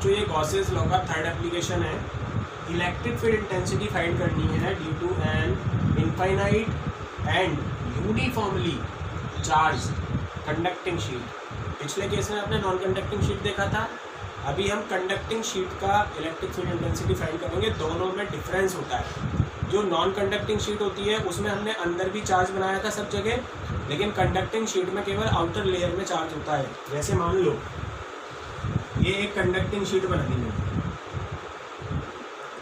बच्चों ये Gauss's law का थर्ड एप्लीकेशन है। इलेक्ट्रिक फील्ड इंटेंसिटी फाइंड करनी है due to an infinite and uniformly charge conducting sheet. पिछले केस में आपने नॉन कंडक्टिंग शीट देखा था, अभी हम कंडक्टिंग शीट का इलेक्ट्रिक फील्ड इंटेंसिटी फाइंड करेंगे। दोनों में डिफरेंस होता है। जो नॉन कंडक्टिंग शीट होती है उसमें हमने अंदर भी चार्ज बनाया था सब जगह, लेकिन कंडक्टिंग शीट में केवल आउटर लेयर में चार्ज होता है। जैसे मान लो ये एक कंडक्टिंग शीट बना दी मैंने,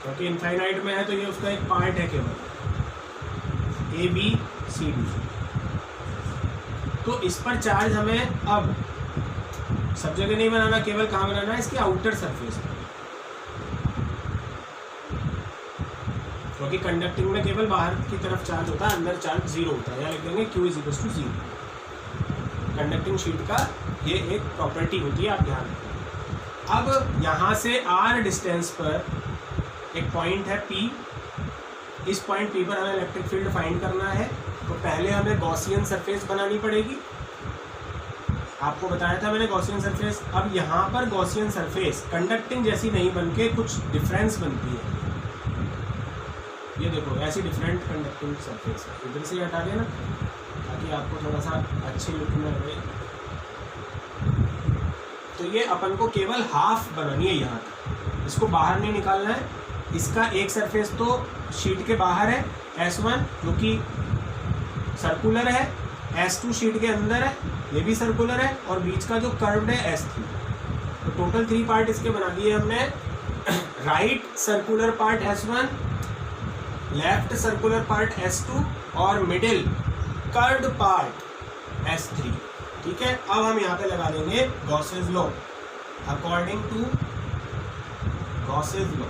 क्योंकि इनफाइनाइट में है तो ये उसका एक पार्ट है केवल ABCD। तो इस पर चार्ज हमें अब सब जगह नहीं बनाना, केवल कहाँ बनाना है, इसकी आउटर सरफेस पर, क्योंकि कंडक्टिंग में केवल बाहर की तरफ चार्ज होता है, अंदर चार्ज जीरो होता है। यहाँ लिख देंगे Q = 0। कंडक्टिंग शीट का ये एक प्रॉपर्टी होती है, आप ध्यान रखें। अब यहाँ से R डिस्टेंस पर एक पॉइंट है P। इस पॉइंट P पर हमें इलेक्ट्रिक फील्ड फाइंड करना है, तो पहले हमें गॉसियन सरफेस बनानी पड़ेगी। आपको बताया था मैंने गॉसियन सरफेस। अब यहाँ पर गॉसियन सरफेस कंडक्टिंग जैसी नहीं बनके कुछ डिफरेंस बनती है। ये देखो ऐसी डिफरेंट कंडक्टिंग सरफेस है, इधर से हटा देना ताकि आपको थोड़ा सा अच्छी लुक में रहे। तो ये अपन को केवल हाफ बनानी है यहाँ तक, इसको बाहर नहीं निकालना है। इसका एक सरफेस तो शीट के बाहर है S1 जो कि सर्कुलर है, S2 शीट के अंदर है, ये भी सर्कुलर है, और बीच का जो कर्व्ड है S3। तो टोटल 3 पार्ट इसके बना दिए हमने। Right circular part S1, left circular part S2 और मिडिल कर्व्ड पार्ट S3। ठीक है, अब हम यहाँ पे लगा देंगे Gauss's law. According to Gauss's law,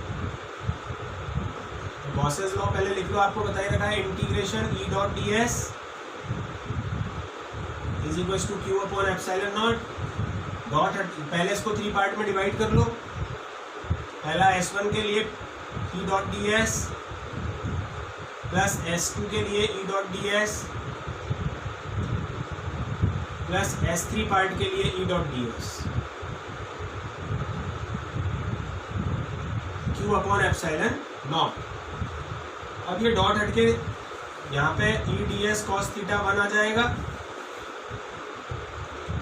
Gauss's law पहले लिख लो, आपको बताया रखा है इंटीग्रेशन E.ds = Q/ε0। डॉट पहले इसको 3 पार्ट में डिवाइड कर लो। पहला S1 के लिए E.ds प्लस S2 के लिए E.ds प्लस S3 पार्ट के लिए E.ds Q/ε0। अब ये डॉट हटके यहाँ पे EDS cos θ 1 आ जाएगा,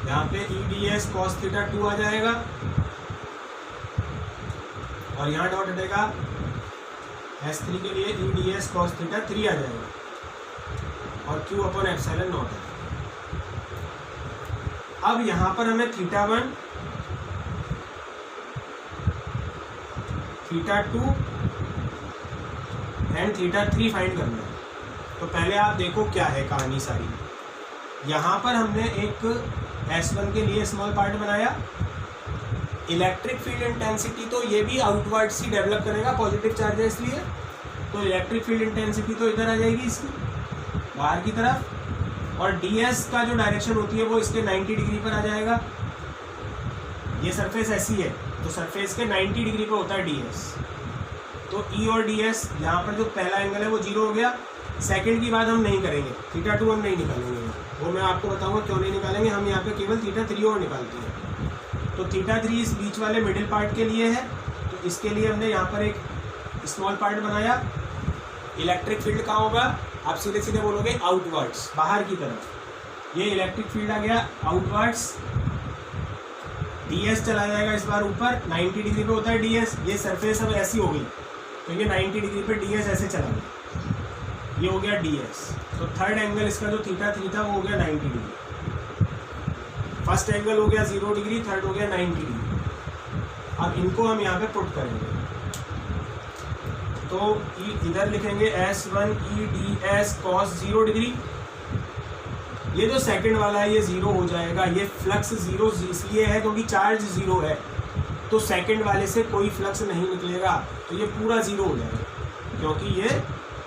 यहाँ पे EDS cos θ 2 आ जाएगा, और यहाँ डॉट हटेगा S3 के लिए EDS cos θ 3 आ जाएगा, और Q/ε0। अब यहाँ पर हमें θ1 θ2 एंड θ3 फाइंड करना है। तो पहले आप देखो क्या है कहानी सारी। यहाँ पर हमने एक S1 के लिए स्मॉल पार्ट बनाया। इलेक्ट्रिक फील्ड इंटेंसिटी तो ये भी आउटवर्ड से डेवलप करेगा, पॉजिटिव चार्ज है इसलिए। तो इलेक्ट्रिक फील्ड इंटेंसिटी तो इधर आ जाएगी इसकी बाहर की तरफ, और ds का जो डायरेक्शन होती है वो इसके 90 डिग्री पर आ जाएगा। ये सरफेस ऐसी है तो सरफेस के 90 डिग्री पर होता है ds। तो E और ds यहाँ पर जो पहला एंगल है वो 0 हो गया। सेकंड की बात हम नहीं करेंगे, θ2 हम नहीं निकालेंगे, वो मैं आपको बताऊंगा क्यों नहीं निकालेंगे। हम यहाँ पे केवल θ3 और निकालते हैं। तो θ3 इस बीच वाले मिडिल पार्ट के लिए है, तो इसके लिए हमने यहाँ पर एक स्मॉल पार्ट बनाया। इलेक्ट्रिक फील्ड कहाँ होगा, आप सीधे सीधे बोलोगे आउटवर्ड्स, बाहर की तरफ। ये इलेक्ट्रिक फील्ड आ गया आउटवर्ड्स। ds चला जाएगा इस बार ऊपर, 90 डिग्री पे होता है ds। ये सरफेस अब ऐसी हो गई तो ये 90 डिग्री पे ds ऐसे चला गया, ये हो गया ds। तो थर्ड एंगल इसका जो θ3 था वो हो गया 90 डिग्री। फर्स्ट एंगल हो गया 0 डिग्री, थर्ड हो गया 90 डिग्री। अब इनको हम यहाँ पे पुट करेंगे, तो इधर लिखेंगे S1 EDS cos 0 डिग्री। ये जो सेकंड वाला है ये 0 हो जाएगा। ये फ्लक्स 0 इसलिए है क्योंकि चार्ज 0 है, तो सेकंड वाले से कोई फ्लक्स नहीं निकलेगा, तो ये पूरा 0 हो जाएगा क्योंकि ये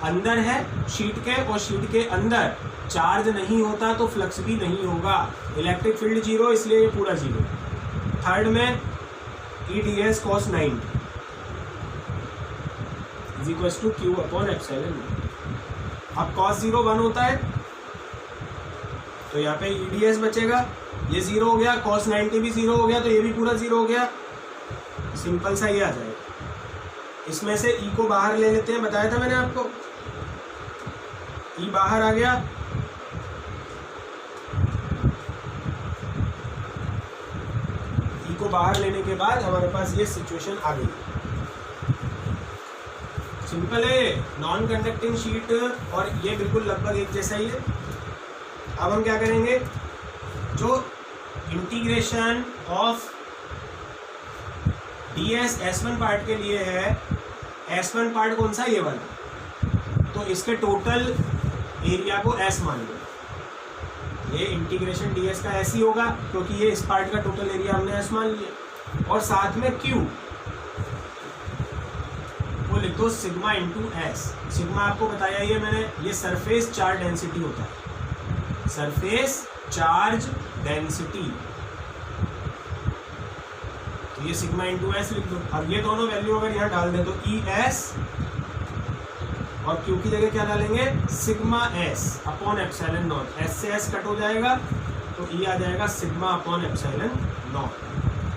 अंदर है शीट के, और शीट के अंदर चार्ज नहीं होता तो फ्लक्स भी नहीं होगा। इलेक्ट्रिक फील्ड 0 इसलिए ये पूरा 0। थर्ड में EDS cos 90 = Q/ε0। अब cos 0 1 होता है तो यहाँ पे EDS बचेगा, ये 0 हो गया, cos 90 भी 0 हो गया, तो ये भी पूरा 0 हो गया। सिंपल सा ये आ जाएगा। इसमें से ई को बाहर ले लेते हैं, बताया था मैंने आपको, ई बाहर आ गया, ई को बाहर लेने के बाद हमारे पास ये सिचुएशन आ गई। सिंपल है, नॉन कंडक्टिंग शीट और ये बिल्कुल लगभग एक जैसा ही है। अब हम क्या करेंगे, जो integration of ds S1 part के लिए है, S1 पार्ट कौन सा, ये वाला, तो इसके टोटल एरिया को S मान लो। ये इंटीग्रेशन ds का S ही होगा क्योंकि ये इस पार्ट का टोटल एरिया हमने S मान लिया। और साथ में Q वो लिख दो सिग्मा इंटू S। सिग्मा आपको बताया ही है मैंने, ये सरफेस चार्ज डेंसिटी होता है, सरफेस चार्ज डेंसिटी, तो ये सिग्मा इंटू एस लिख दो। अब ये दोनों वैल्यू अगर यहाँ डाल दें तो ई एस और क्यू की जगह क्या डालेंगे, sigma S upon epsilon not. S से एस कट हो जाएगा तो ई आ जाएगा सिग्मा अपॉन एप्सिलॉन नॉट।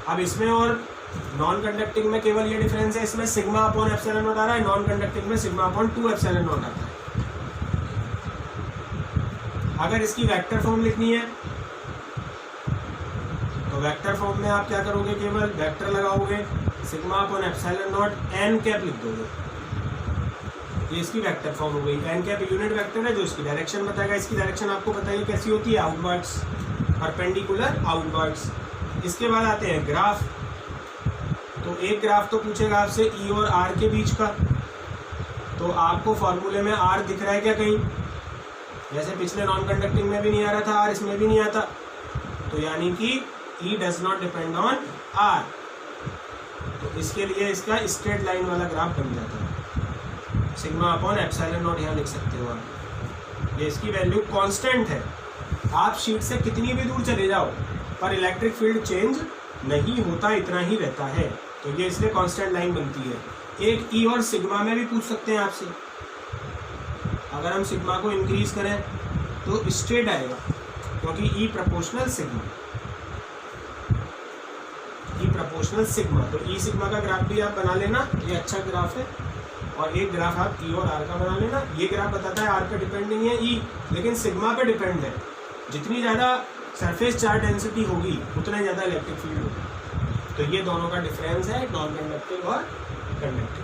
अब इसमें और नॉन कंडक्टिंग में केवल ये डिफरेंस है, इसमें सिग्मा अपॉन एप्सिलॉन नॉट आ रहा है, नॉन कंडक्टिंग में सिग्मा अपॉन 2 एप्सिलॉन नॉट आता है। अगर इसकी वेक्टर फॉर्म लिखनी है तो वेक्टर फॉर्म में आप क्या करोगे, केवल वेक्टर लगाओगे, sigma upon epsilon not an cap लिख दोगे। ये इसकी वेक्टर फॉर्म हो गई। एन कैप यूनिट वेक्टर है जो इसकी डायरेक्शन बताएगा। इसकी डायरेक्शन आपको बताइए कैसी होती है, आउटवर्ड्स, परपेंडिकुलर आउटवर्ड्स। इसके बाद आते हैं ग्राफ। तो एक ग्राफ तो पूछेगा आपसे ई और आर के बीच का, तो आपको फॉर्मूले में आर दिख रहा है क्या कहीं, जैसे पिछले नॉन कंडक्टिंग में भी नहीं आ रहा था आर, इसमें भी नहीं आता, तो यानी कि E does not depend on R, तो इसके लिए इसका स्ट्रेट लाइन वाला ग्राफ बन जाता है। सिग्मा अपॉन एप्सिलॉन नॉट यहाँ लिख सकते हो आप। ये इसकी वैल्यू कांस्टेंट है, आप शीट से कितनी भी दूर चले जाओ पर इलेक्ट्रिक फील्ड चेंज नहीं होता, इतना ही रहता है, तो ये इसलिए कांस्टेंट लाइन बनती है। एक ई और सिग्मा में भी पूछ सकते हैं आपसे, अगर हम सिग्मा को इंक्रीज करें तो स्ट्रेट आएगा क्योंकि ई प्रोपोर्शनल सिग्मा, ई प्रोपोर्शनल सिग्मा, तो ई सिग्मा का ग्राफ भी आप बना लेना, ये अच्छा ग्राफ है। और एक ग्राफ आप ई और आर का बना लेना। ये ग्राफ बताता है आर पे डिपेंड नहीं है ई, लेकिन सिग्मा पे डिपेंड है। जितनी ज़्यादा सरफेस चार्ज डेंसिटी होगी उतना ज़्यादा इलेक्ट्रिक फील्ड होगी। तो ये दोनों का डिफरेंस है, नॉन कंडक्टिंग और कंडक्टिंग।